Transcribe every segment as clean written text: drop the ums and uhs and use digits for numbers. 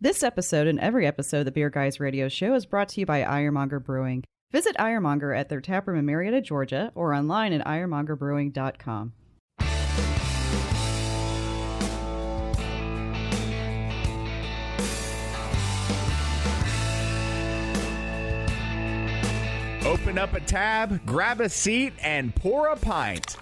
This episode and every episode of the Beer Guys Radio Show is brought to you by Ironmonger Brewing. Visit Ironmonger at their taproom in Marietta, Georgia, or online at ironmongerbrewing.com. Open up a tab, grab a seat, and pour a pint.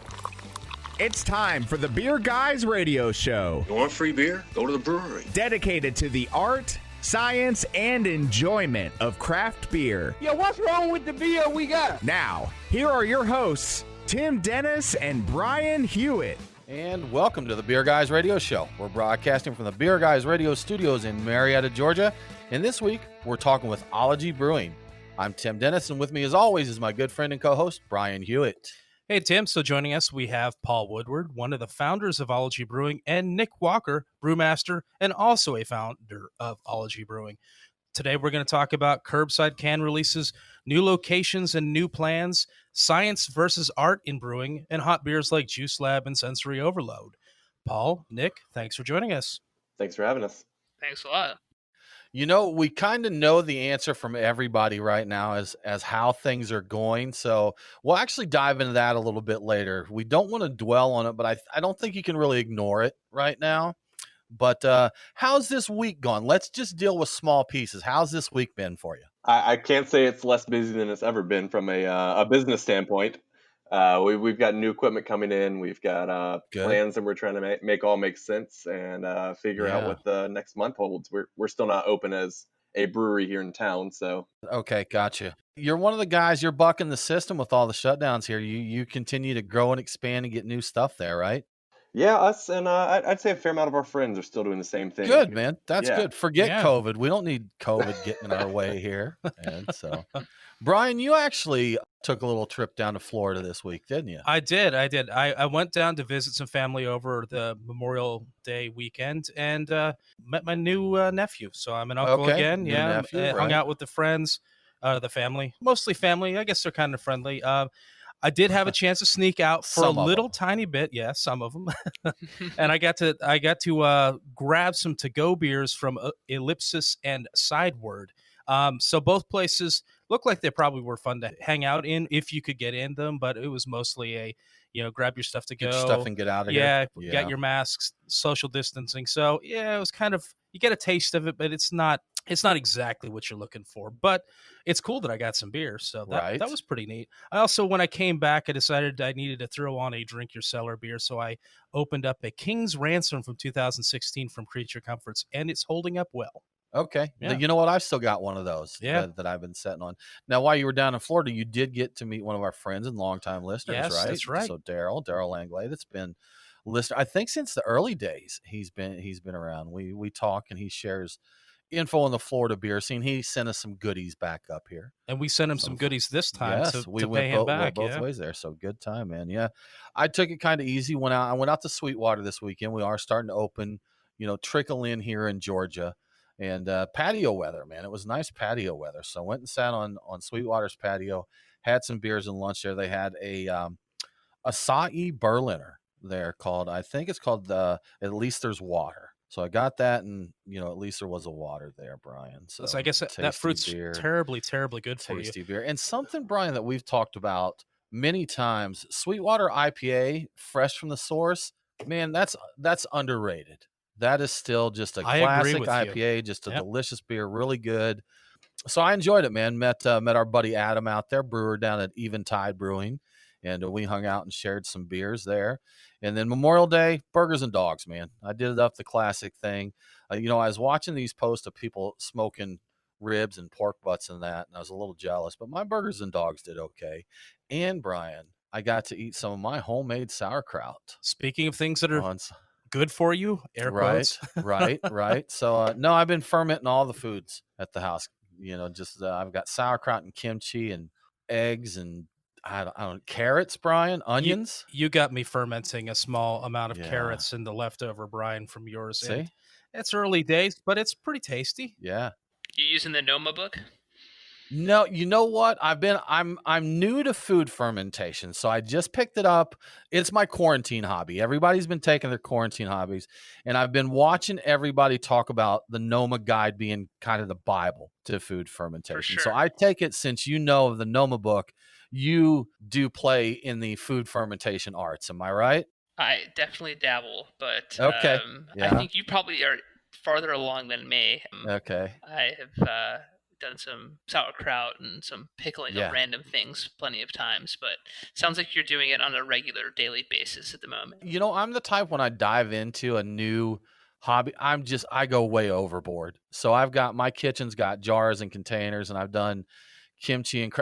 It's time for the Beer Guys Radio Show. You want free beer? Go to the brewery. Dedicated to the art, science, and enjoyment of craft beer. Yo, what's wrong with the beer we got? Now, here are your hosts, Tim Dennis and Brian Hewitt. And welcome to the Beer Guys Radio Show. We're broadcasting from the Beer Guys Radio Studios in Marietta, Georgia. And this week, we're talking with Ology Brewing. I'm Tim Dennis, and with me as always is my good friend and co-host, Brian Hewitt. Hey, Tim. So joining us, we have Paul Woodward, one of the founders of Ology Brewing, and Nick Walker, brewmaster, and also a founder of Ology Brewing. Today, we're going to talk about curbside can releases, new locations and new plans, science versus art in brewing, and hot beers like Juice Lab and Sensory Overload. Paul, Nick, thanks for joining us. Thanks for having us. Thanks a lot. You know, we kind of know the answer from everybody right now as how things are going. So we'll actually dive into that a little bit later. We don't want to dwell on it, but I don't think you can really ignore it right now. But how's this week gone? Let's just deal with small pieces. How's this week been for you? I can't say it's less busy than it's ever been from a business standpoint. We've got new equipment coming in. We've got plans that we're trying to make all make sense and figure out what the next month holds. We're still not open as a brewery here in town. So okay, gotcha. You're one of the guys. You're bucking the system with all the shutdowns here. You continue to grow and expand and get new stuff there, right? Yeah, us and I'd say a fair amount of our friends are still doing the same thing. Good, man. That's good. Forget Yeah. COVID. We don't need COVID getting in our way here. And so, Brian, you actually took a little trip down to Florida this week, didn't you? I did. I went down to visit some family over the Memorial Day weekend and met my new nephew. So I'm an uncle again. New Yeah, nephew, right. hung out with the friends, the family, mostly family. I guess they're kind of friendly. I did have a chance to sneak out for Some a of little them. tiny bit. Yeah, some of them. And I got to grab some to-go beers from Ellipsis and Sideward. So both places look like they probably were fun to hang out in if you could get in them, but it was mostly grab your stuff to go. Get your stuff and get out of here. Yeah, get your masks, social distancing. So yeah, it was kind of, you get a taste of it, but it's not exactly what you're looking for, but it's cool that I got some beer. So that was pretty neat. I also, when I came back, I decided I needed to throw on a drink your cellar beer. So I opened up a King's Ransom from 2016 from Creature Comforts, and it's holding up well. Okay. Yeah. You know what? I've still got one of those Yeah. that I've been setting on. Now, while you were down in Florida, you did get to meet one of our friends and longtime listeners, Yes, right? that's right. So Daryl Langley, that's been a listener, I think, since the early days. He's been around. We talk and he shares info on the Florida beer scene. He sent us some goodies back up here. And we sent him some goodies this time to we pay went him back. both ways there. So good time, man. Yeah. I took it kind of easy. I went out to Sweetwater this weekend. We are starting to open, trickle in here in Georgia. And patio weather, man. It was nice patio weather. So I went and sat on Sweetwater's patio, had some beers and lunch there. They had a acai Berliner there called, I think it's called At Least There's Water. So I got that, and at least there was a water there, Brian. So I guess that fruit's beer, terribly, terribly good for you. tasty beer. And something, Brian, that we've talked about many times, Sweetwater IPA, fresh from the source, man, that's underrated. That is still just a classic IPA, just a delicious beer, really good. So I enjoyed it, man. Met our buddy Adam out there, brewer down at Eventide Brewing, and we hung out and shared some beers there. And then Memorial Day, burgers and dogs, man. I did it up the classic thing. I was watching these posts of people smoking ribs and pork butts and that, and I was a little jealous. But my burgers and dogs did okay. And Brian, I got to eat some of my homemade sauerkraut. Speaking of things that are good for you, air quotes. Right. So no, I've been fermenting all the foods at the house. I've got sauerkraut and kimchi and eggs and I don't carrots, Brian, onions. You got me fermenting a small amount of carrots in the leftover brine from yours. See? And it's early days, but it's pretty tasty. Yeah. You using the Noma book? No, you know what? I'm new to food fermentation, so I just picked it up. It's my quarantine hobby. Everybody's been taking their quarantine hobbies, and I've been watching everybody talk about the Noma Guide being kind of the Bible to food fermentation. Sure. So I take it, since you know of the Noma book, you do play in the food fermentation arts. Am I right? I definitely dabble, but Okay. I think you probably are farther along than me. Okay. I have done some sauerkraut and some pickling of random things plenty of times, but sounds like you're doing it on a regular daily basis at the moment. You know, I'm the type, when I dive into a new hobby, I go way overboard. So my kitchen's got jars and containers, and I've done kimchi and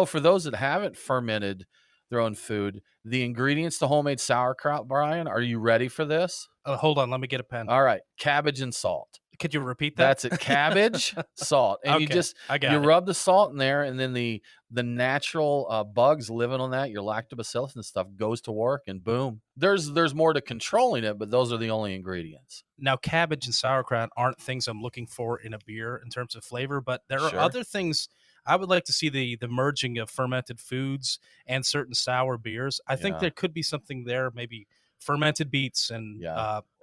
for those that haven't fermented their own food, the ingredients to homemade sauerkraut, Brian, are you ready for this? Hold on, let me get a pen. All right. Cabbage and salt. Could you repeat that? That's it. Cabbage, salt. And you rub the salt in there, and then the natural bugs living on that, your lactobacillus and stuff, goes to work, and boom. There's more to controlling it, but those are the only ingredients. Now, cabbage and sauerkraut aren't things I'm looking for in a beer in terms of flavor, but there are other things. I would like to see the merging of fermented foods and certain sour beers. I think there could be something there, maybe fermented beets and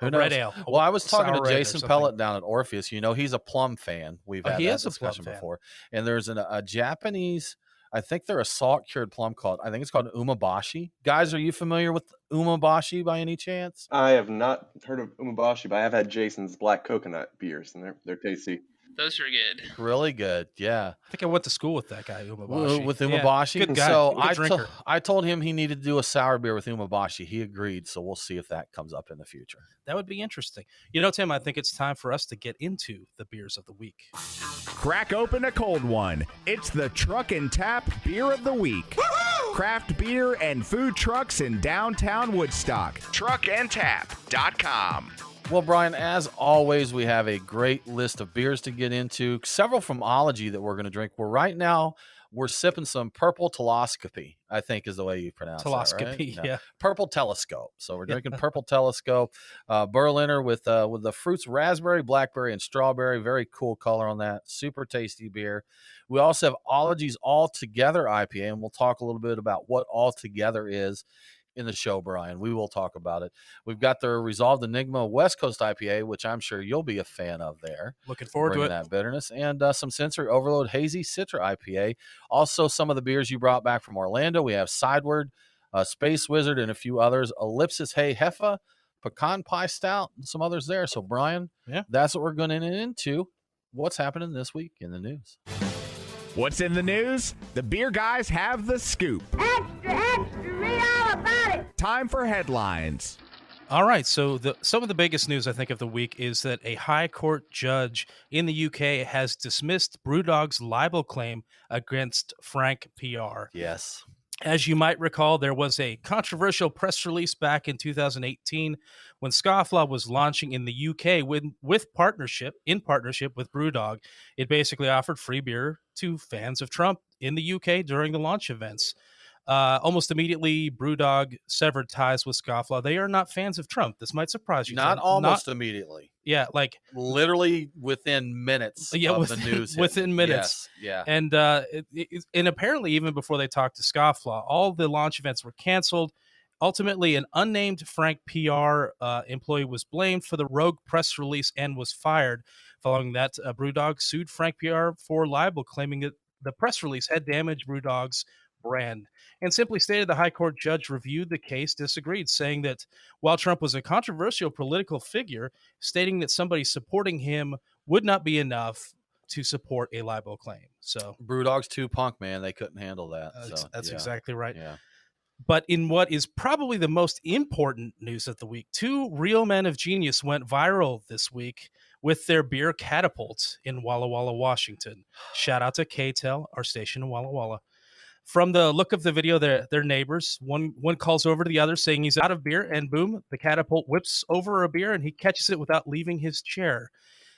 red ale. Well, I was talking to Jason Pellet down at Orpheus. He's a plum fan. We've had that discussion before. And there's a Japanese, I think they're a salt-cured plum I think it's called umabashi. Guys, are you familiar with umabashi by any chance? I have not heard of umabashi, but I have had Jason's black coconut beers, and they're tasty. Those are good. Really good, yeah. I think I went to school with that guy, Umabashi. With Umabashi? Yeah, good guy. So I told him he needed to do a sour beer with Umabashi. He agreed, so we'll see if that comes up in the future. That would be interesting. Tim, I think it's time for us to get into the beers of the week. Crack open a cold one. It's the Truck and Tap Beer of the Week. Woo-hoo! Craft beer and food trucks in downtown Woodstock. Truckandtap.com. Well, Brian, as always, we have a great list of beers to get into, several from Ology that we're going to drink. Right now, we're sipping some Purple Philosophy, I think is the way you pronounce Philosophy, that, right? Yeah. Purple Telescope. So we're drinking Purple Telescope, Berliner with the fruits raspberry, blackberry, and strawberry. Very cool color on that. Super tasty beer. We also have Ology's All Together IPA, and we'll talk a little bit about what All Together is in the show, Brian. We will talk about it. We've got the Resolved Enigma West Coast IPA, which I'm sure you'll be a fan of there. Looking forward to it. That bitterness. And some Sensory Overload Hazy Citra IPA. Also, some of the beers you brought back from Orlando. We have Sideward, Space Wizard, and a few others. Ellipsis Hey Heffa, Pecan Pie Stout, and some others there. So, Brian, that's what we're going into. What's happening this week in the news? What's in the news? The beer guys have the scoop. Extra, extra, read all about it. Time for headlines. All right, so some of the biggest news, I think, of the week is that a high court judge in the UK has dismissed Brewdog's libel claim against Frank PR. Yes. As you might recall, there was a controversial press release back in 2018 when Scofflaw was launching in the UK in partnership with Brewdog. It basically offered free beer to fans of Trump in the UK during the launch events. Almost immediately, Brewdog severed ties with Scofflaw. They are not fans of Trump. This might surprise you. Not immediately. Yeah, like literally within minutes of the news. Within minutes. Yes, yeah. And and apparently even before they talked to Scofflaw, all the launch events were canceled. Ultimately, an unnamed Frank PR employee was blamed for the rogue press release and was fired. Following that, Brewdog sued Frank PR for libel, claiming that the press release had damaged Brewdog's brand. And simply stated, the high court judge reviewed the case, disagreed, saying that while Trump was a controversial political figure, stating that somebody supporting him would not be enough to support a libel claim. So Brewdog's too punk, man. They couldn't handle that. That's exactly right. Yeah. But in what is probably the most important news of the week, two real men of genius went viral this week with their beer Catapult in Walla Walla, Washington. Shout out to KTEL, our station in Walla Walla. From the look of the video, they're neighbors. One calls over to the other saying he's out of beer, and boom, the Catapult whips over a beer and he catches it without leaving his chair.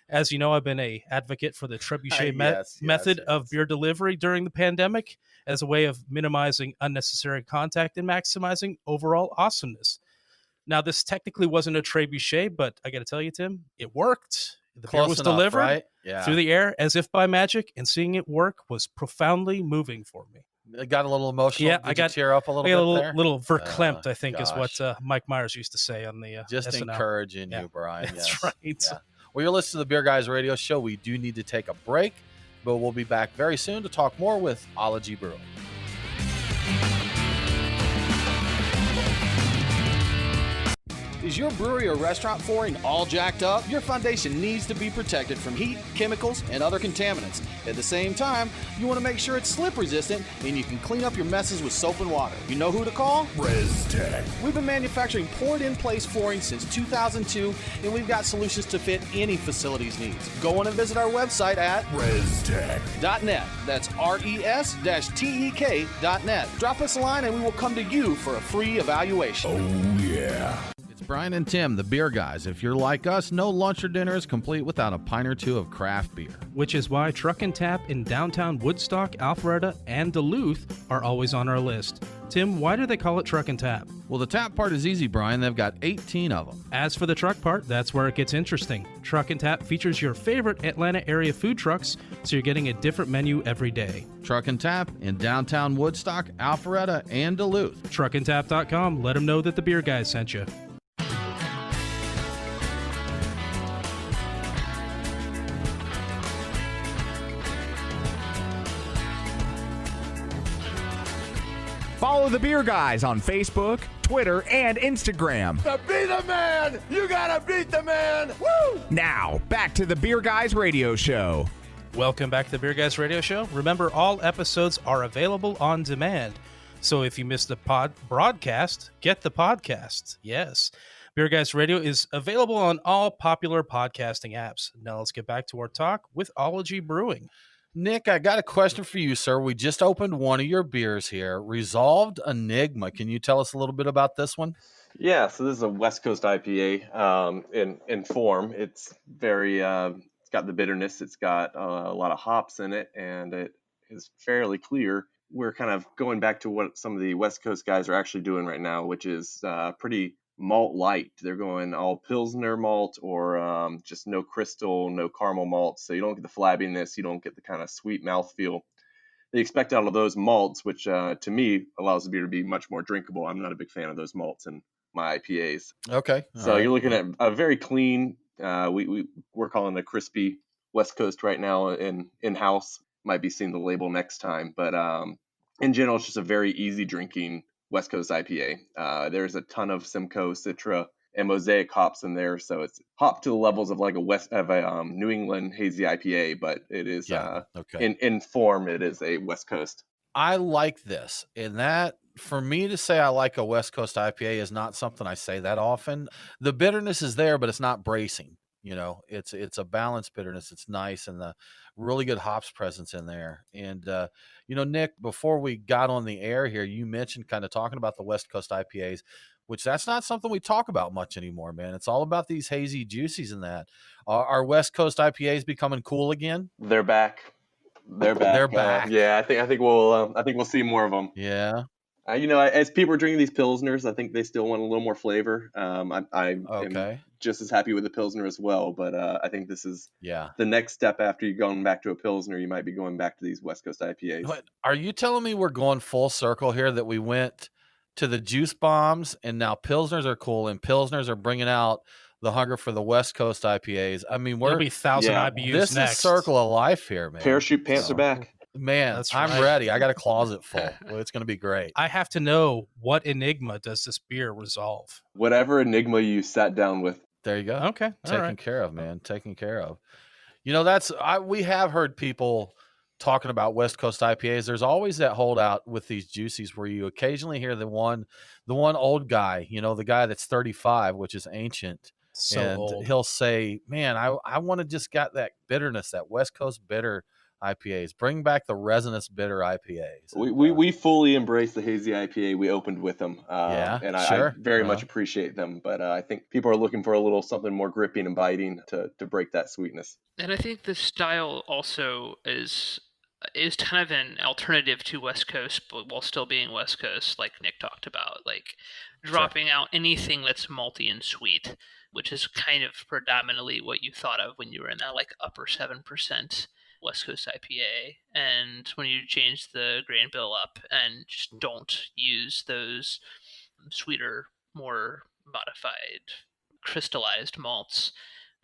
As you know, I've been an advocate for the trebuchet method of beer delivery during the pandemic as a way of minimizing unnecessary contact and maximizing overall awesomeness. Now, this technically wasn't a trebuchet, but I got to tell you, Tim, it worked. The beer was delivered right? through the air as if by magic, and seeing it work was profoundly moving for me. It got a little emotional. Yeah, Did you tear up a little bit there? Little verklempt, I think, is what Mike Myers used to say on the just SNL. encouraging you, Brian. That's yes. right. Yeah. Well, you're listening to the Beer Guys Radio Show. We do need to take a break, but we'll be back very soon to talk more with Ology Brewing. Is your brewery or restaurant flooring all jacked up? Your foundation needs to be protected from heat, chemicals, and other contaminants. At the same time, you want to make sure it's slip resistant and you can clean up your messes with soap and water. You know who to call? ResTech. We've been manufacturing poured-in-place flooring since 2002, and we've got solutions to fit any facility's needs. Go on and visit our website at ResTech.net. That's RES-TEK.net. Drop us a line and we will come to you for a free evaluation. Oh, yeah. Brian and Tim, the Beer Guys. If you're like us, no lunch or dinner is complete without a pint or two of craft beer. Which is why Truck and Tap in downtown Woodstock, Alpharetta, and Duluth are always on our list. Tim, why do they call it Truck and Tap? Well, the tap part is easy, Brian. They've got 18 of them. As for the truck part, that's where it gets interesting. Truck and Tap features your favorite Atlanta area food trucks, so you're getting a different menu every day. Truck and Tap in downtown Woodstock, Alpharetta, and Duluth. Truckandtap.com. Let them know that the Beer Guys sent you. Follow the Beer Guys on Facebook, Twitter, and Instagram. To be the man, you gotta beat the man. Woo! Now, back to the Beer Guys Radio Show. Welcome back to the Beer Guys Radio Show. Remember, all episodes are available on demand. So if you missed the broadcast, get the podcast. Yes. Beer Guys Radio is available on all popular podcasting apps. Now let's get back to our talk with Ology Brewing. Nick, I got a question for you, sir. We just opened one of your beers here, Resolved Enigma. Can you tell us a little bit about this one? Yeah, so this is a West Coast IPA in form. It's very, it's got the bitterness. It's got a lot of hops in it, and it is fairly clear. We're kind of going back to what some of the West Coast guys are actually doing right now, which is pretty malt light. They're going all Pilsner malt or just no crystal, no caramel malt. So you don't get the flabbiness. You don't get the kind of sweet mouthfeel they expect out of those malts, which to me allows the beer to be much more drinkable. I'm not a big fan of those malts in my IPAs. Okay. So you're looking at a very clean, we're calling it a crispy West Coast right now in-house. Might be seeing the label next time. But in general, it's just a very easy drinking West Coast IPA. There's a ton of Simcoe, Citra, and Mosaic hops in there, so it's hopped to the levels of like a New England hazy IPA, but it is in form it is a West Coast. I like this, and that for me to say I like a West Coast IPA is not something I say that often. The bitterness is there, but it's not bracing. You know, it's a balanced bitterness. It's nice, and the really good hops presence in there. And you know, Nick, before we got on the air here, you mentioned kind of talking about the West Coast IPAs, which that's not something we talk about much anymore, man. It's all about these hazy juicies and that. Are West Coast IPAs becoming cool again? They're back. They're back. Yeah, I think we'll see more of them. Yeah. You know, as people are drinking these Pilsners, I think they still want a little more flavor. I am just as happy with the Pilsner as well, but I think this is the next step after you're going back to a Pilsner. You might be going back to these West Coast IPAs. But are you telling me we're going full circle here, that we went to the juice bombs and now Pilsners are cool and Pilsners are bringing out the hunger for the West Coast IPAs? I mean, There'll be 1,000 IBUs this next. is circle of life here, man. Parachute pants are back. Man, I'm ready. I got a closet full. Well, it's going to be great. I have to know, what enigma does this beer resolve? Whatever enigma you sat down with. There you go. Okay. Taken care of, man. Taken care of. You know, we have heard people talking about West Coast IPAs. There's always that holdout with these juicies where you occasionally hear the one old guy, you know, the guy that's 35, which is ancient. So old. He'll say, man, I want to just got that bitterness, that West Coast bitter IPAs. Bring back the resinous bitter IPAs. We fully embrace the hazy IPA we opened with them. And I very much appreciate them. But I think people are looking for a little something more gripping and biting to break that sweetness. And I think the style also is is kind of an alternative to West Coast, but while still being West Coast, like Nick talked about, like dropping out anything that's malty and sweet, which is kind of predominantly what you thought of when you were in that like upper 7% West Coast IPA. And when you change the grain bill up and just don't use those sweeter, more modified, crystallized malts,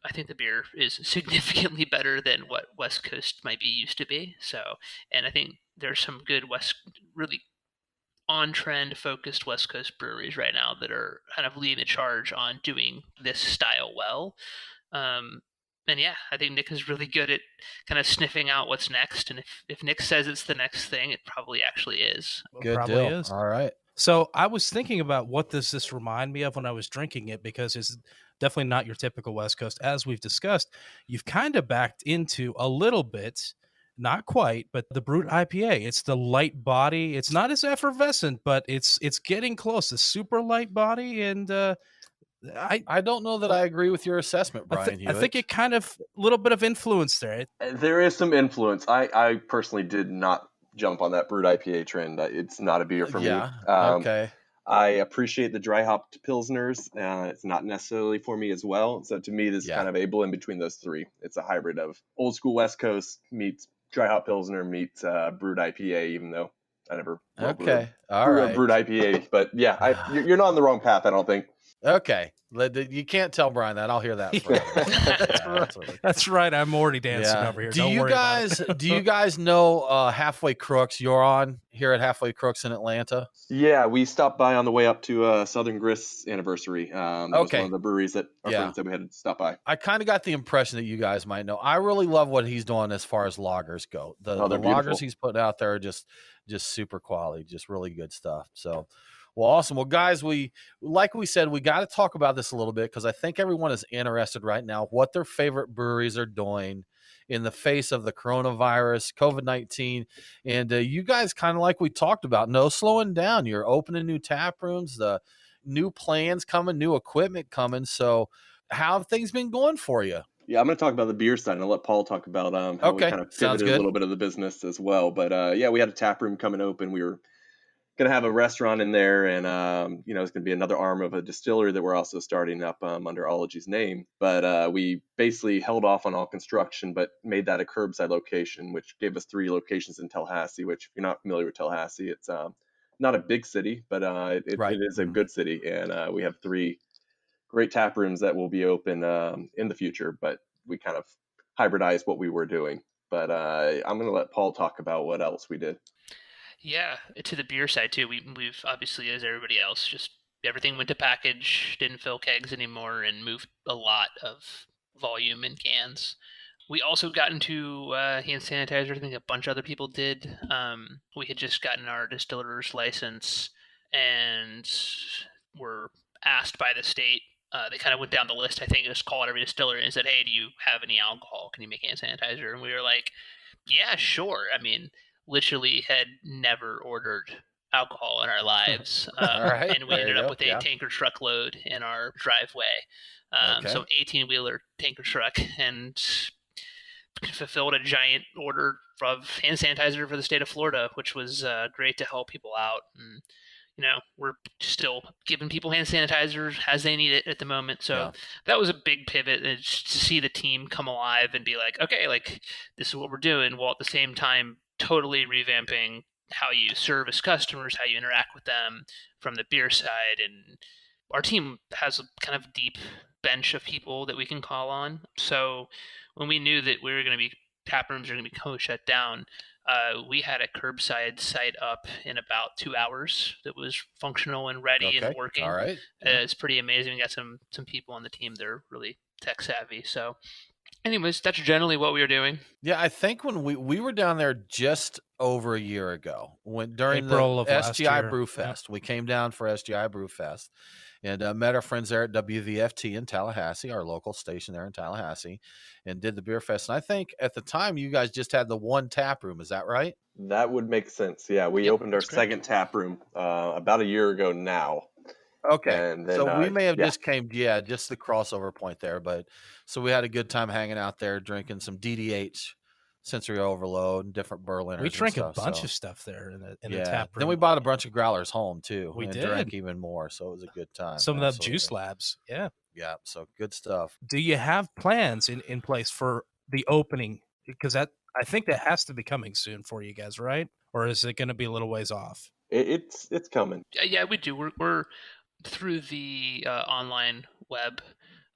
I think the beer is significantly better than what West Coast might be used to be. So, and I think there's some good really on-trend focused West Coast breweries right now that are kind of leading the charge on doing this style well. And yeah, I think Nick is really good at kind of sniffing out what's next. And if Nick says it's the next thing, it probably actually is. Good probably deal. Is. All right. So I was thinking about what does this remind me of when I was drinking it, because it's definitely not your typical West Coast. As we've discussed, you've kind of backed into a little bit, not quite, but the Brut IPA. It's the light body. It's not as effervescent, but it's getting close. The super light body, and I don't know that I agree with your assessment, Brian. I think it kind of a little bit of influence there. There is some influence. I personally did not jump on that Brut IPA trend. It's not a beer for me. Okay. I appreciate the dry hopped pilsners. It's not necessarily for me as well. So to me, this is kind of a blend between those three. It's a hybrid of old school West Coast meets dry hop pilsner meets Brut IPA, even though I never brew a Brut IPA. But yeah, you're not on the wrong path, I don't think. Okay. You can't tell Brian that. I'll hear that forever. That's right. I'm already dancing over here. Do you guys know Halfway Crooks? You're on here at Halfway Crooks in Atlanta. Yeah, we stopped by on the way up to Southern Grist's anniversary. That was one of the breweries that our friends said we had to stop by. I kind of got the impression that you guys might know. I really love what he's doing as far as lagers go. The lagers he's putting out there are just super quality, just really good stuff. So. Well, awesome. Well, guys, like we said, we got to talk about this a little bit because I think everyone is interested right now what their favorite breweries are doing in the face of the coronavirus, COVID-19. And you guys, kind of like we talked about, no slowing down. You're opening new tap rooms, the new plans coming, new equipment coming. So how have things been going for you? Yeah, I'm going to talk about the beer side and I'll let Paul talk about how we kind of pivoted a little bit of the business as well. But we had a tap room coming open. We were going to have a restaurant in there, and it's going to be another arm of a distillery that we're also starting up under Ology's name. But we basically held off on all construction, but made that a curbside location, which gave us 3 locations in Tallahassee. Which, if you're not familiar with Tallahassee, it's not a big city, but it is a good city, and we have 3 great tap rooms that will be open in the future. But we kind of hybridized what we were doing. But I'm going to let Paul talk about what else we did. Yeah, to the beer side too, we've obviously, as everybody else, just everything went to package, didn't fill kegs anymore, and moved a lot of volume in cans. We also got into hand sanitizer. I think a bunch of other people did. We had just gotten our distiller's license and were asked by the state. They kind of went down the list. I think just called every distillery and said, "Hey, do you have any alcohol? Can you make hand sanitizer?" And we were like, "Yeah, sure." I mean, literally had never ordered alcohol in our lives. Right, and we ended up with a tanker truckload in our driveway. So 18-wheeler tanker truck, and fulfilled a giant order of hand sanitizer for the state of Florida, which was great to help people out. And, we're still giving people hand sanitizer as they need it at the moment. So that was a big pivot, and just to see the team come alive and be like, okay, like this is what we're doing, while at the same time totally revamping how you service customers, how you interact with them from the beer side. And our team has a kind of deep bench of people that we can call on. So when we knew that we were going to be, tap rooms are going to be shut down, we had a curbside site up in about 2 hours that was functional and ready and working. All right. It's pretty amazing. We got some people on the team that are really tech savvy. So anyways, that's generally what we were doing. Yeah, I think when we were down there just over a year ago, during April the of SGI Brew Fest. We came down for SGI Brew Fest and met our friends there at WVFT in Tallahassee, our local station there in Tallahassee, and did the beer fest. And I think at the time you guys just had the one tap room. Is that right? That would make sense. Yeah, we opened our second tap room about a year ago now. Okay, and then, so we may have just the crossover point there, but so we had a good time hanging out there, drinking some DDH Sensory Overload and different Berliners. We drank and stuff, a bunch of stuff there in the tap room. Then we bought a bunch of growlers home too. We did. Drank even more, so it was a good time. Some of the juice labs. Yeah. Yeah. So good stuff. Do you have plans in place for the opening? Because I think that has to be coming soon for you guys, right? Or is it going to be a little ways off? It's coming. Yeah, we do. We're through the online web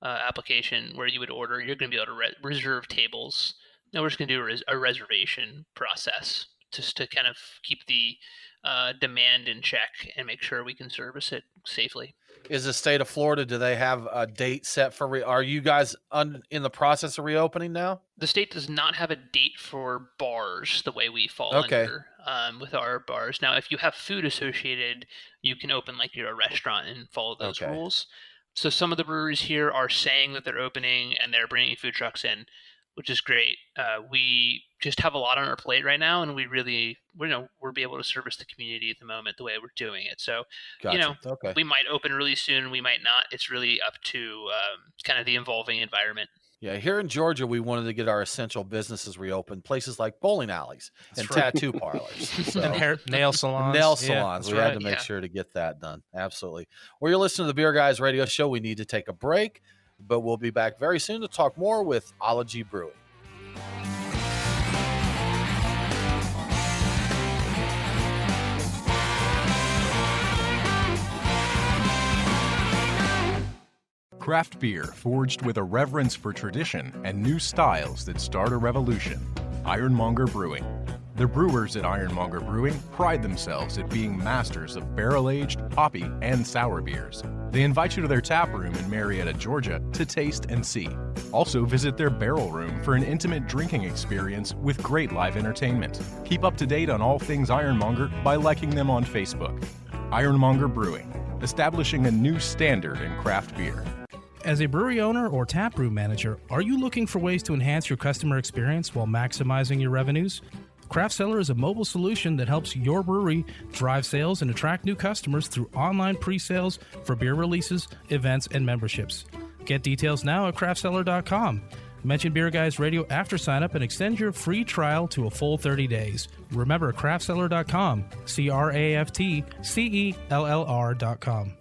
application where you would order. You're going to be able to reserve tables. Now we're just going to do a reservation process just to kind of keep the demand in check and make sure we can service it safely. Is the state of Florida, do they have a date set for are you guys in the process of reopening now? The state does not have a date for bars the way we fall under with our bars. Now, if you have food associated, you can open like you're a restaurant and follow those rules. So some of the breweries here are saying that they're opening and they're bringing food trucks in, which is great. We just have a lot on our plate right now, and we're be able to service the community at the moment the way we're doing it. So, we might open really soon, we might not. It's really up to kind of the evolving environment. Yeah, here in Georgia, we wanted to get our essential businesses reopened. Places like bowling alleys and tattoo parlors. And nail salons. Nail salons. We had to make sure to get that done. Absolutely. Well, you're listening to the Beer Guys Radio Show. We need to take a break, but we'll be back very soon to talk more with Ology Brewing. Craft beer forged with a reverence for tradition and new styles that start a revolution. Ironmonger Brewing. The brewers at Ironmonger Brewing pride themselves at being masters of barrel-aged, hoppy, and sour beers. They invite you to their tap room in Marietta, Georgia to taste and see. Also visit their barrel room for an intimate drinking experience with great live entertainment. Keep up to date on all things Ironmonger by liking them on Facebook. Ironmonger Brewing, establishing a new standard in craft beer. As a brewery owner or taproom manager, are you looking for ways to enhance your customer experience while maximizing your revenues? Craft Cellar is a mobile solution that helps your brewery drive sales and attract new customers through online pre-sales for beer releases, events, and memberships. Get details now at craftcellar.com. Mention Beer Guys Radio after sign up and extend your free trial to a full 30 days. Remember, craftcellar.com, craftcellr.com.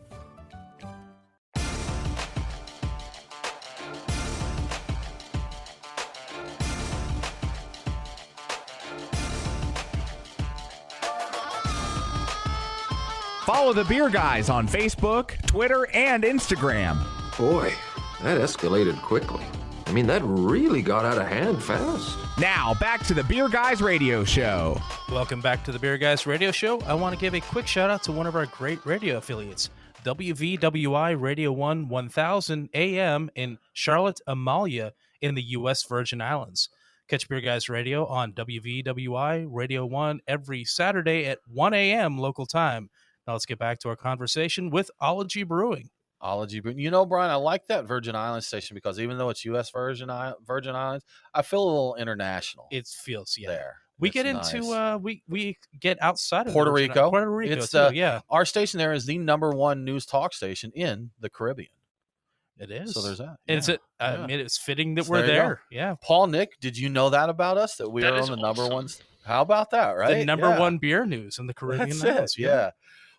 Follow the Beer Guys on Facebook, Twitter, and Instagram. Boy, that escalated quickly. I mean, that really got out of hand fast. Now, back to the Beer Guys Radio Show. Welcome back to the Beer Guys Radio Show. I want to give a quick shout out to one of our great radio affiliates, WVWI Radio 1 1000 AM in Charlotte, Amalia in the U.S. Virgin Islands. Catch Beer Guys Radio on WVWI Radio 1 every Saturday at 1 a.m. local time. Now let's get back to our conversation with Ology Brewing. Ology Brewing. You know, Brian, I like that Virgin Islands station because even though it's U.S. Virgin Islands, I feel a little international. It feels there. We get into we get outside of Puerto Rico. Puerto Rico, it's too, our station there is the #1 news talk station in the Caribbean. It is. So there's that. And I mean, it's fitting that we're there. Yeah. Paul, Nick, did you know that about us? That we are on the number one? How about that, right? The #1 beer news in the Caribbean. That's it. Yeah.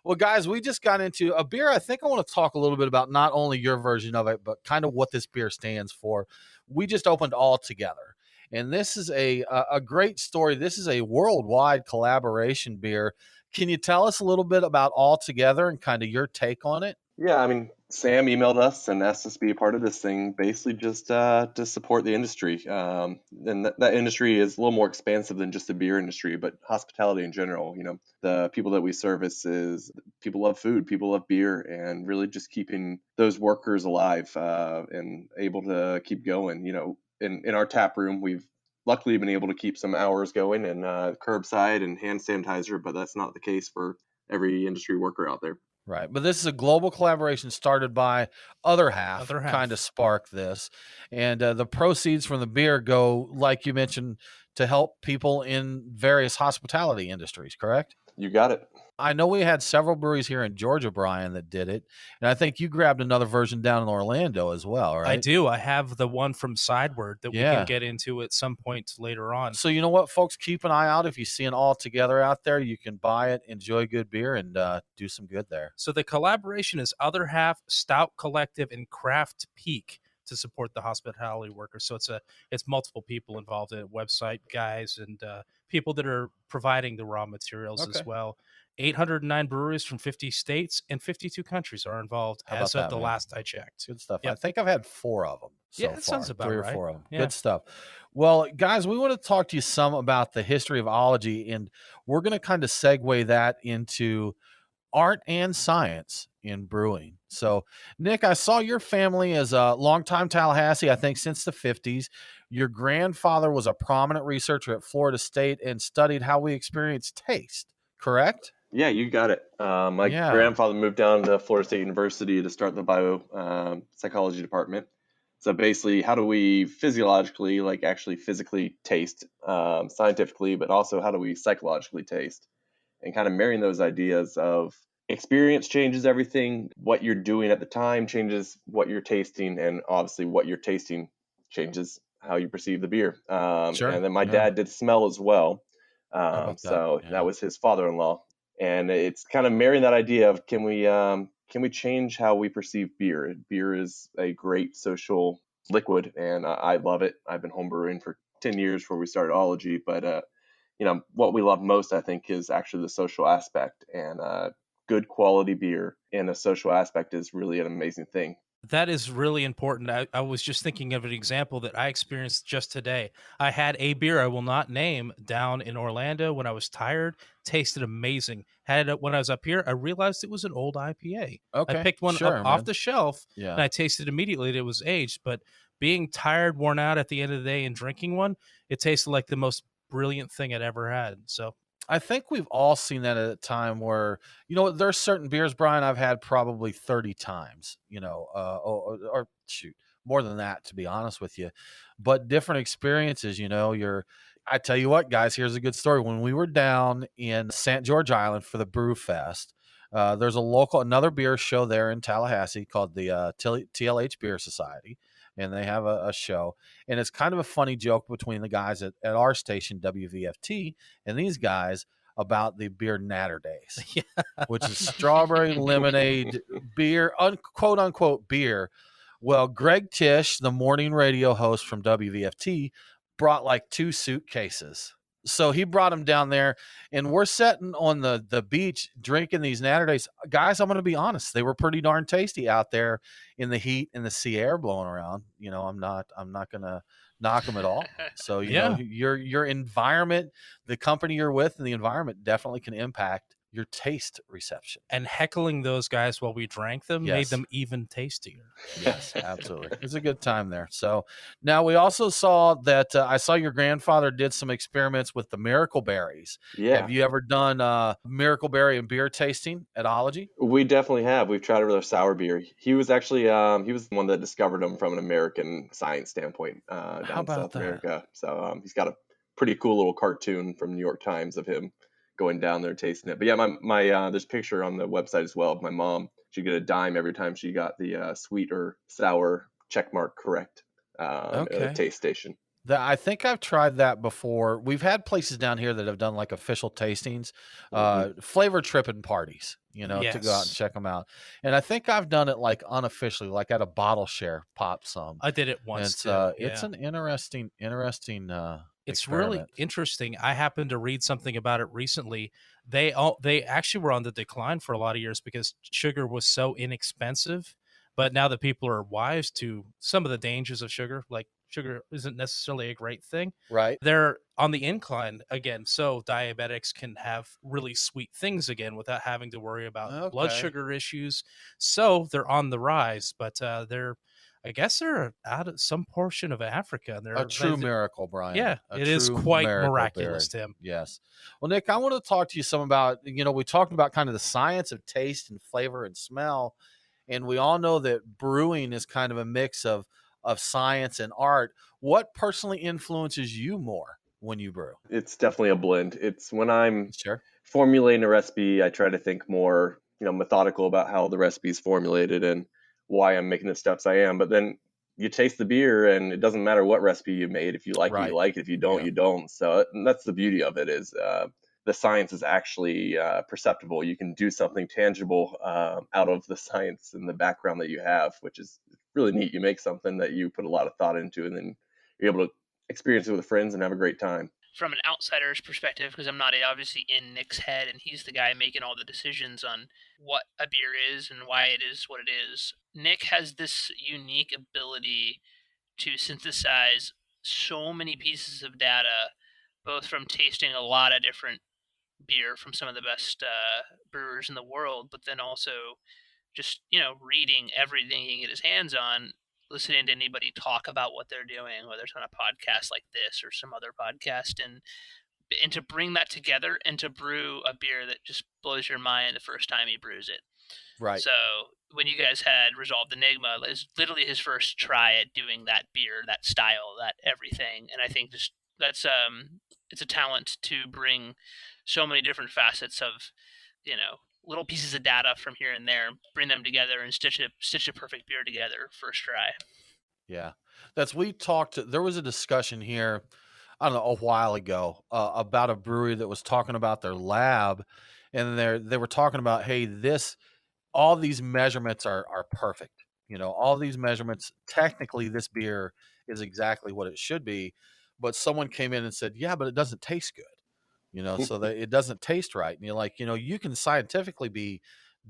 Well, guys, we just got into a beer. I think I want to talk a little bit about not only your version of it, but kind of what this beer stands for. We just opened All Together, and this is a great story. This is a worldwide collaboration beer. Can you tell us a little bit about All Together and kind of your take on it? Yeah, I mean, Sam emailed us and asked us to be a part of this thing, basically just to support the industry. And that industry is a little more expansive than just the beer industry, but hospitality in general. You know, the people that we service is people love food, people love beer, and really just keeping those workers alive and able to keep going. You know, in our tap room, we've luckily been able to keep some hours going and curbside and hand sanitizer, but that's not the case for every industry worker out there. Right. But this is a global collaboration started by Other Half. Kind of spark this. And the proceeds from the beer go, like you mentioned, to help people in various hospitality industries, correct? You got it. I know we had several breweries here in Georgia, Brian, that did it. And I think you grabbed another version down in Orlando as well, right? I do. I have the one from Sideward that we can get into at some point later on. So you know what, folks? Keep an eye out. If you see an All Together out there, you can buy it, enjoy good beer, and do some good there. So the collaboration is Other Half, Stout Collective, and Craft Peak to support the hospitality workers. So it's multiple people involved in it, website guys and people that are providing the raw materials as well. 809 breweries from 50 states and 52 countries are involved as of the last I checked. Good stuff. I think I've had 4 of them so that sounds about 3 or right. 4 of them. Yeah. Good stuff. Well, guys, we want to talk to you some about the history of ology, and we're going to kind of segue that into art and science in brewing. So, Nick, I saw your family as a longtime Tallahassee, I think since the 50s. Your grandfather was a prominent researcher at Florida State and studied how we experience taste, correct? Yeah, you got it. My grandfather moved down to Florida State University to start the bio psychology department. So basically, how do we physiologically, like actually physically taste scientifically, but also how do we psychologically taste? And kind of marrying those ideas of experience changes everything, what you're doing at the time changes what you're tasting, and obviously what you're tasting changes how you perceive the beer. And then my dad did smell as well. That was his father-in-law. And it's kind of marrying that idea of can we change how we perceive beer? Beer is a great social liquid, and I love it. I've been homebrewing for 10 years before we started Ology, but what we love most, I think, is actually the social aspect, and good quality beer in a social aspect is really an amazing thing. That is really important. I was just thinking of an example that I experienced just today. I had a beer I will not name down in Orlando when I was tired. Tasted amazing. Had it when I was up here. I realized it was an old IPA. Okay, I picked one up off the shelf, and I tasted immediately that it was aged. But being tired, worn out at the end of the day and drinking one, it tasted like the most brilliant thing I'd ever had. So I think we've all seen that at a time where, there's certain beers, Brian, I've had probably 30 times, or shoot, more than that, to be honest with you. But different experiences, I tell you what, guys, here's a good story. When we were down in St. George Island for the Brew Fest, there's another beer show there in Tallahassee called the TLH Beer Society. And they have a show, and it's kind of a funny joke between the guys at our station, WVFT, and these guys about the beer Natter Days, which is strawberry lemonade beer, quote unquote beer. Well, Greg Tish, the morning radio host from WVFT, brought like 2 suitcases. So he brought them down there, and we're sitting on the beach drinking these Natter Days. Guys, I'm going to be honest, they were pretty darn tasty out there in the heat and the sea air blowing around. I'm not going to knock them at all. So your environment, the company you're with, and the environment definitely can impact your taste reception. And heckling those guys while we drank them made them even tastier. Yes, absolutely. It's a good time there. So now we also saw that I saw your grandfather did some experiments with the miracle berries. Yeah. Have you ever done miracle berry and beer tasting at Ology? We definitely have. We've tried it with our sour beer. He was actually he was the one that discovered them from an American science standpoint down in South America. So he's got a pretty cool little cartoon from New York Times of him going down there tasting it. But yeah, my there's a picture on the website as well of my mom. She'd get a dime every time she got the sweet or sour check mark correct at a taste station. I think I've tried that before. We've had places down here that have done like official tastings, flavor tripping parties, to go out and check them out. And I think I've done it like unofficially, like at a bottle share, pop some. I did it once. It's an interesting It's really interesting. I happened to read something about it recently. They actually were on the decline for a lot of years because sugar was so inexpensive. But now that people are wise to some of the dangers of sugar, like sugar isn't necessarily a great thing. Right. They're on the incline again. So diabetics can have really sweet things again without having to worry about blood sugar issues. So they're on the rise, but I guess they're out of some portion of Africa. They're a true miracle, Brian. Yeah, it is quite miraculous, Tim. Yes. Well, Nick, I want to talk to you some about, we talked about kind of the science of taste and flavor and smell. And we all know that brewing is kind of a mix of science and art. What personally influences you more when you brew? It's definitely a blend. It's when I'm formulating a recipe, I try to think more, methodical about how the recipe is formulated and why I'm making the steps I am. But then you taste the beer, and it doesn't matter what recipe you made. If you like it, you like it. If you don't, you don't. So that's the beauty of it, is the science is actually perceptible. You can do something tangible out of the science and the background that you have, which is really neat. You make something that you put a lot of thought into, and then you're able to experience it with friends and have a great time. From an outsider's perspective, because I'm not obviously in Nick's head, and he's the guy making all the decisions on what a beer is and why it is what it is, Nick has this unique ability to synthesize so many pieces of data, both from tasting a lot of different beer from some of the best brewers in the world, but then also just, reading everything he can get his hands on, listening to anybody talk about what they're doing, whether it's on a podcast like this or some other podcast, and to bring that together and to brew a beer that just blows your mind the first time he brews it. Right. So when you guys had Resolved Enigma, it was literally his first try at doing that beer, that style, that everything. And I think just that's it's a talent to bring so many different facets of, little pieces of data from here and there, bring them together and stitch a perfect beer together first try. Yeah. There was a discussion here, I don't know, a while ago about a brewery that was talking about their lab, and they were talking about, hey, all these measurements are perfect. All these measurements, technically this beer is exactly what it should be, but someone came in and said, yeah, but it doesn't taste good. So that it doesn't taste right. And you're like, you can scientifically be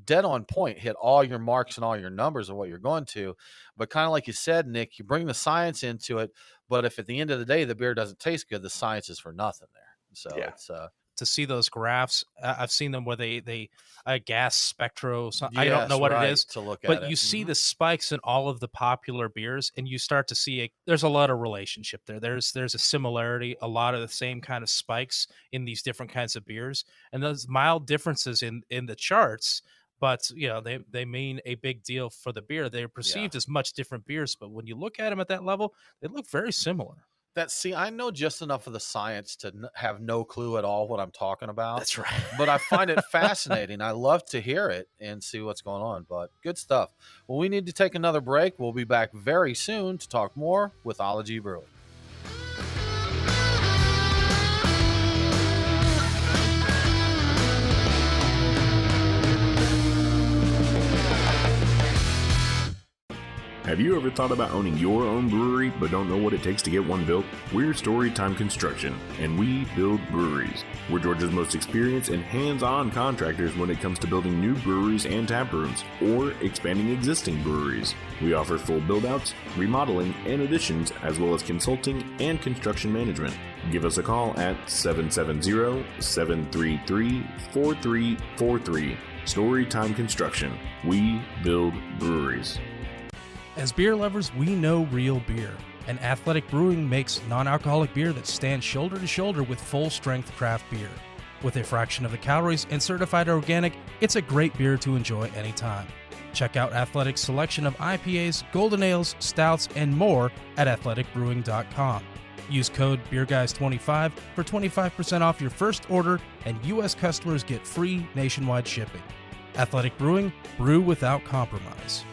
dead on point, hit all your marks and all your numbers of what you're going to, but kind of like you said, Nick, you bring the science into it, but if at the end of the day the beer doesn't taste good, the science is for nothing there. So it's to see those graphs, I've seen them where they gas spectro. I don't know what it is to look at, but you see the spikes in all of the popular beers, and you start to see there's a lot of relationship there. There's a similarity, a lot of the same kind of spikes in these different kinds of beers, and those mild differences in the charts. But they mean a big deal for the beer. They're perceived as much different beers, but when you look at them at that level, they look very similar. I know just enough of the science to have no clue at all what I'm talking about. That's right. But I find it fascinating. I love to hear it and see what's going on. But good stuff. Well, we need to take another break. We'll be back very soon to talk more with Ology Brewing. Have you ever thought about owning your own brewery but don't know what it takes to get one built? We're Storytime Construction, and we build breweries. We're Georgia's most experienced and hands-on contractors when it comes to building new breweries and tap rooms, or expanding existing breweries. We offer full build-outs, remodeling, and additions, as well as consulting and construction management. Give us a call at 770-733-4343. Storytime Construction. We build breweries. As beer lovers, we know real beer, and Athletic Brewing makes non-alcoholic beer that stands shoulder to shoulder with full-strength craft beer. With a fraction of the calories and certified organic, it's a great beer to enjoy anytime. Check out Athletic's selection of IPAs, golden ales, stouts, and more at athleticbrewing.com. Use code BeerGuys25 for 25% off your first order, and U.S. customers get free nationwide shipping. Athletic Brewing, brew without compromise.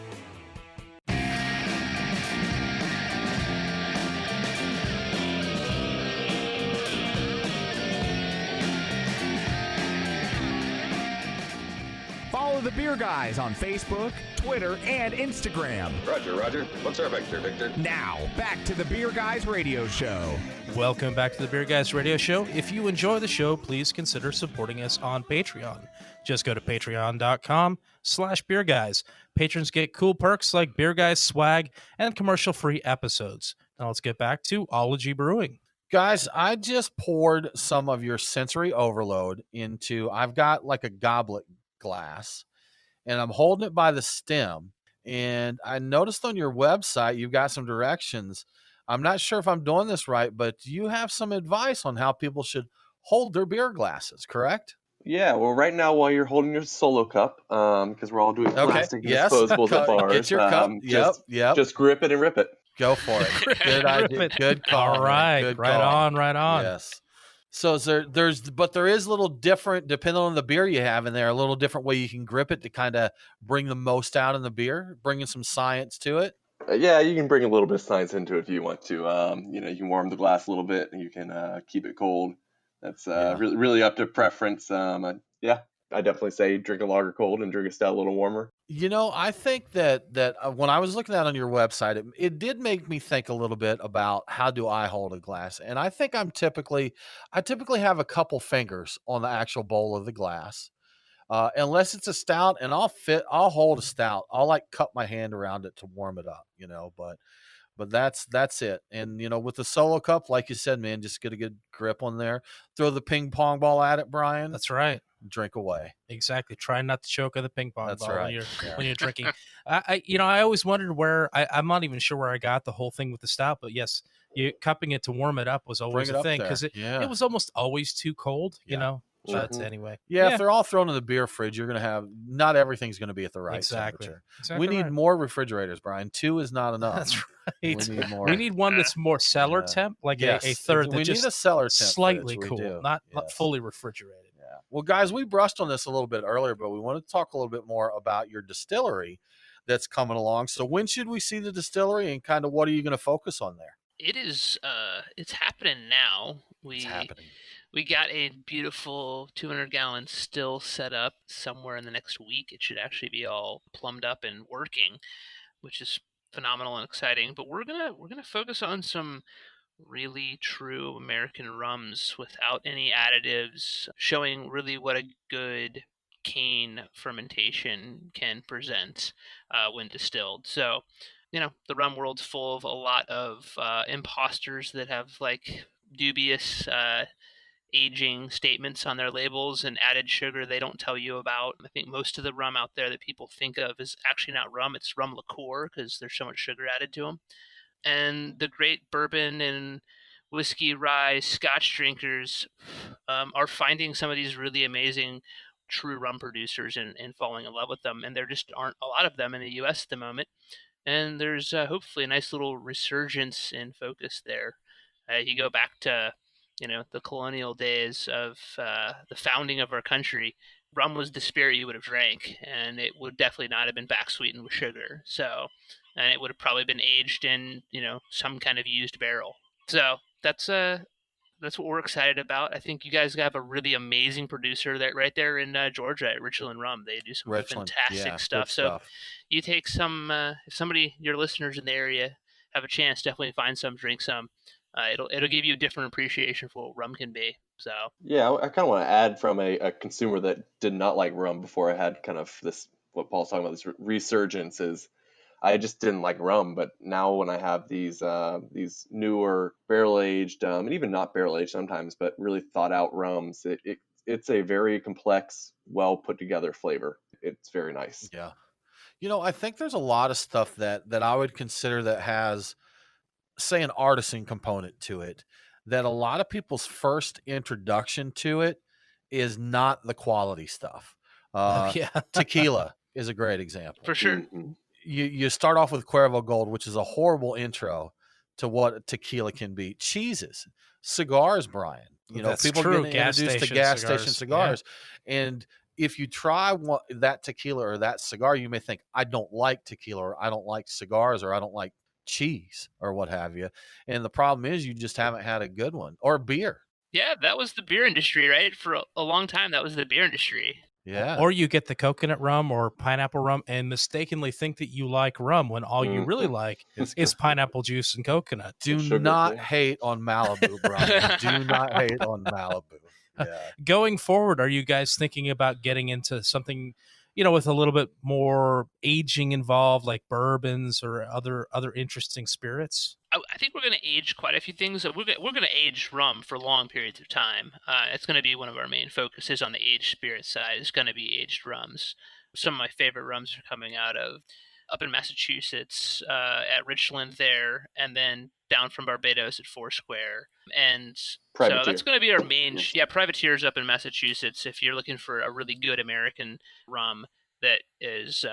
Follow the Beer Guys on Facebook, Twitter, and Instagram. Roger. What's our vector, Victor? Now, back to the Beer Guys Radio Show. Welcome back to the Beer Guys Radio Show. If you enjoy the show, please consider supporting us on Patreon. Just go to patreon.com/beerguys. Patrons get cool perks like Beer Guys swag and commercial-free episodes. Now let's get back to Ology Brewing. Guys, I just poured some of your Sensory Overload I've got like a goblet glass, and I'm holding it by the stem, and I noticed on your website you've got some directions. I'm not sure if I'm doing this right, but do you have some advice on how people should hold their beer glasses, correct? Yeah, well, right now while you're holding your solo cup, because we're all doing plastic disposables at bars, get your cup. Just grip it and rip it. Go for it. Good idea. Good call. All right. Good right call. on. Right on. Yes. So there is a little different, depending on the beer you have in there, a little different way you can grip it to kind of bring the most out in the beer, bringing some science to it. Yeah, you can bring a little bit of science into it if you want to. You can warm the glass a little bit, and you can keep it cold. That's really up to preference. I definitely say drink a lager cold and drink a stout a little warmer. I think that when I was looking at on your website, it did make me think a little bit about how do I hold a glass, and I think I typically have a couple fingers on the actual bowl of the glass. Unless it's a stout, and I'll hold a stout. I'll like cup my hand around it to warm it up, but that's it. And, with the solo cup, like you said, man, just get a good grip on there. Throw the ping pong ball at it, Brian. That's right. Drink away. Exactly. Try not to choke on the ping pong That's ball right. when you're drinking. I always wondered where I'm not even sure where I got the whole thing with the stout, but yes, cupping it to warm it up was always a thing because it was almost always too cold, But anyway. If they're all thrown in the beer fridge, you're going to have, not everything's going to be at the right temperature. Exactly. We need more refrigerators, Brian. 2 is not enough. That's right. We need more. We need one that's more cellar temp, like a third that's need a cellar temp slightly fridge. cool, not fully refrigerated. Yeah. Well, guys, we brushed on this a little bit earlier, but we want to talk a little bit more about your distillery that's coming along. So when should we see the distillery, and kind of what are you going to focus on there? It is. It's happening now. It's happening. We got a beautiful 200-gallon still set up somewhere in the next week. It should actually be all plumbed up and working, which is phenomenal and exciting. But we're gonna focus on some really true American rums without any additives, showing really what a good cane fermentation can present when distilled. So, the rum world's full of a lot of imposters that have like dubious aging statements on their labels and added sugar they don't tell you about. I think most of the rum out there that people think of is actually not rum, it's rum liqueur because there's so much sugar added to them. And the great bourbon and whiskey, rye, Scotch drinkers are finding some of these really amazing true rum producers and falling in love with them. And there just aren't a lot of them in the U.S. at the moment. And there's hopefully a nice little resurgence in focus there. You go back to the colonial days of the founding of our country, rum was the spirit you would have drank, and it would definitely not have been back sweetened with sugar. So, and it would have probably been aged in, some kind of used barrel. So that's what we're excited about. I think you guys have a really amazing producer right there in Georgia at Richland Rum. They do some fantastic stuff. So you take some, if somebody, your listeners in the area have a chance, definitely find some, drink some. It'll give you a different appreciation for what rum can be. So I kind of want to add from a consumer that did not like rum before I had kind of this, what Paul's talking about, this resurgence is, I just didn't like rum, but now when I have these newer barrel aged, and even not barrel aged sometimes, but really thought out rums, it's a very complex, well put together flavor. It's very nice. Yeah, I think there's a lot of stuff that I would consider that has, say, an artisan component to it, that a lot of people's first introduction to it is not the quality stuff. Tequila is a great example. For sure. Mm-hmm. You start off with Cuervo Gold, which is a horrible intro to what tequila can be. Cheeses, cigars, Brian. That's people true. get introduced to gas station cigars. Yeah. And if you try that tequila or that cigar, you may think, I don't like tequila, or I don't like cigars, or I don't like cheese, or what have you. And the problem is you just haven't had a good one. Or beer. Yeah, that was the beer industry, right? For a long time, that was the beer industry. Yeah. Or you get the coconut rum or pineapple rum and mistakenly think that you like rum when all you really like is pineapple juice and coconut. Do not hate on Malibu, Brian. Do not hate on Malibu. Yeah. Going forward, are you guys thinking about getting into something, with a little bit more aging involved, like bourbons or other interesting spirits? I think we're going to age quite a few things. We're going to age rum for long periods of time. It's going to be one of our main focuses on the aged spirit side. It's going to be aged rums. Some of my favorite rums are coming out of up in Massachusetts at Richland there, and then down from Barbados at Foursquare. And Privateer. So that's going to be our main. Privateer's up in Massachusetts. If you're looking for a really good American rum that is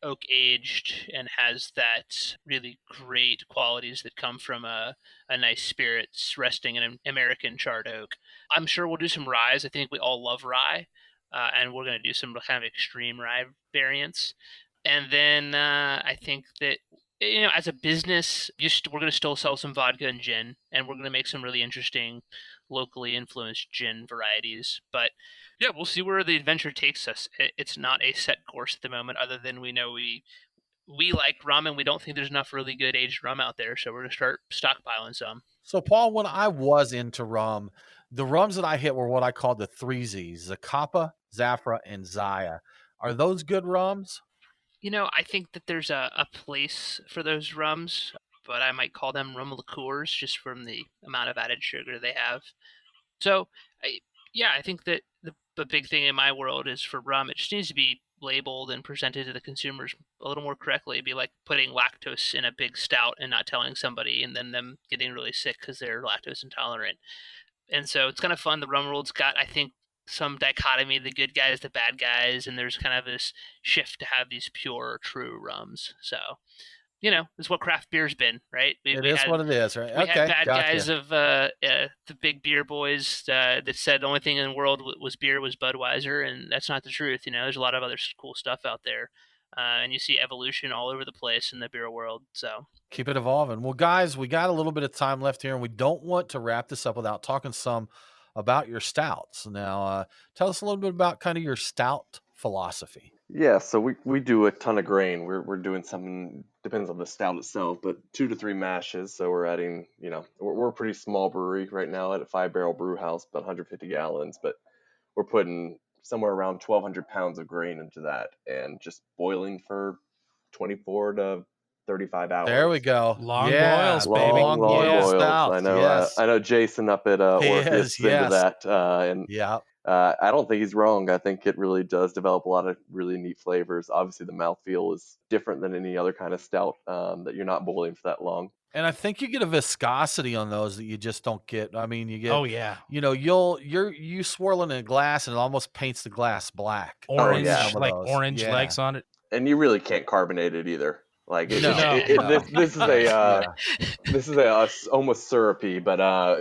oak aged and has that really great qualities that come from a nice spirits resting in an American charred oak. I'm sure we'll do some ryes. I think we all love rye, and we're going to do some kind of extreme rye variants. And then I think that, as a business, we're going to still sell some vodka and gin, and we're going to make some really interesting locally influenced gin varieties. But yeah, we'll see where the adventure takes us. It's not a set course at the moment, other than we know we like rum, and we don't think there's enough really good aged rum out there, so we're going to start stockpiling some. So, Paul, when I was into rum, the rums that I hit were what I called the 3 Zs, Zacapa, Zafra, and Zaya. Are those good rums? I think that there's a place for those rums, but I might call them rum liqueurs just from the amount of added sugar they have. So, I think that the big thing in my world is for rum, it just needs to be labeled and presented to the consumers a little more correctly. It'd be like putting lactose in a big stout and not telling somebody, and then them getting really sick because they're lactose intolerant. And so it's kind of fun. The rum world's got, I think, some dichotomy, the good guys, the bad guys, and there's kind of this shift to have these pure, true rums. So, it's what craft beer's been, right? It is what it is, right? We Okay, had bad gotcha. guys of the big beer boys that said the only thing in the world was beer was Budweiser, and that's not the truth. There's a lot of other cool stuff out there, and you see evolution all over the place in the beer world. So keep it evolving. Well, guys, we got a little bit of time left here, and we don't want to wrap this up without talking some about your stouts. Now, tell us a little bit about kind of your stout philosophy. Yeah, so we do a ton of grain. We're doing something, depends on the stout itself, but 2 to 3 mashes. So we're adding, we're a pretty small brewery right now at a 5-barrel brew house, about 150 gallons, but we're putting somewhere around 1,200 pounds of grain into that and just boiling for 24 to 35 hours. There we go. Long boils, baby. Long boils. Stouts, I know. yes. I know Jason up at Orpheus into that, and yeah. I don't think he's wrong. I think it really does develop a lot of really neat flavors. Obviously, the mouthfeel is different than any other kind of stout that you're not boiling for that long. And I think you get a viscosity on those that you just don't get. I mean, you get. Oh yeah. You swirl in a glass and it almost paints the glass black. Orange, orange legs on it. And you really can't carbonate it either. Like this is a almost syrupy, but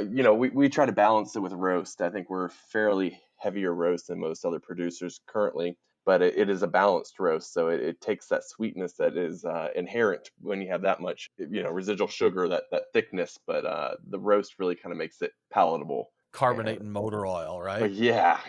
we try to balance it with roast. I think we're fairly heavier roast than most other producers currently, but it is a balanced roast, so it takes that sweetness that is inherent when you have that much residual sugar, that thickness, but the roast really kind of makes it palatable. Carbonate and motor oil, right? But yeah.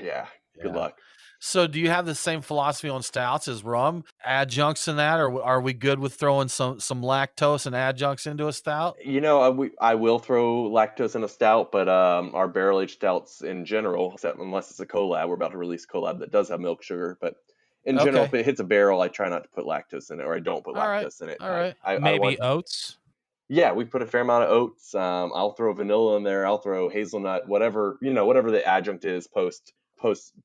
Good luck. So do you have the same philosophy on stouts as rum? Adjuncts in that, or are we good with throwing some lactose and adjuncts into a stout? I will throw lactose in a stout, but our barrel-aged stouts in general, except unless it's a collab, we're about to release a collab that does have milk sugar, but in general, if it hits a barrel, I try not to put lactose in it, or I don't put lactose in it. All right. Maybe oats? Yeah, we put a fair amount of oats. I'll throw vanilla in there. I'll throw hazelnut, whatever the adjunct is post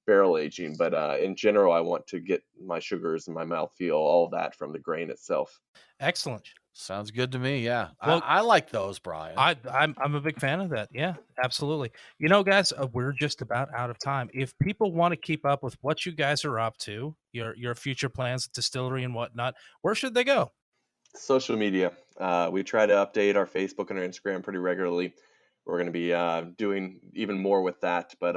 barrel aging, but in general, I want to get my sugars and my mouthfeel, all of that from the grain itself. Excellent. Sounds good to me. Yeah, well, I like those, Brian. I'm a big fan of that. Yeah, absolutely. Guys, we're just about out of time. If people want to keep up with what you guys are up to, your future plans, distillery and whatnot, where should they go? Social media. We try to update our Facebook and our Instagram pretty regularly. We're going to be doing even more with that, but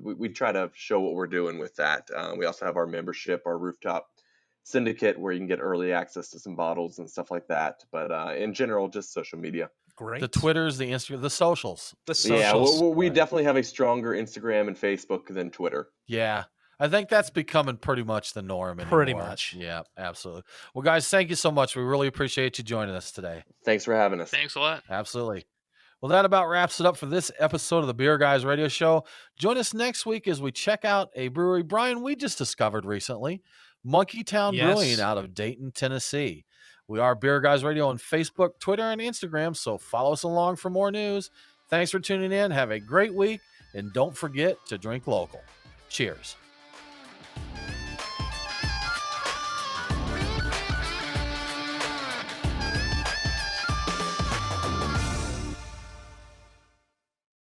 we try to show what we're doing with that. We also have our membership, our rooftop syndicate, where you can get early access to some bottles and stuff like that. But in general, just social media. Great. The Twitters, the Instagram, the socials. Yeah, we definitely have a stronger Instagram and Facebook than Twitter. Yeah. I think that's becoming pretty much the norm anymore. Pretty much. Yeah, absolutely. Well, guys, thank you so much. We really appreciate you joining us today. Thanks for having us. Thanks a lot. Absolutely. Well, that about wraps it up for this episode of the Beer Guys Radio Show. Join us next week as we check out a brewery, Brian, we just discovered recently, Monkey Town Brewing out of Dayton, Tennessee. We are Beer Guys Radio on Facebook, Twitter, and Instagram, so follow us along for more news. Thanks for tuning in. Have a great week, and don't forget to drink local. Cheers.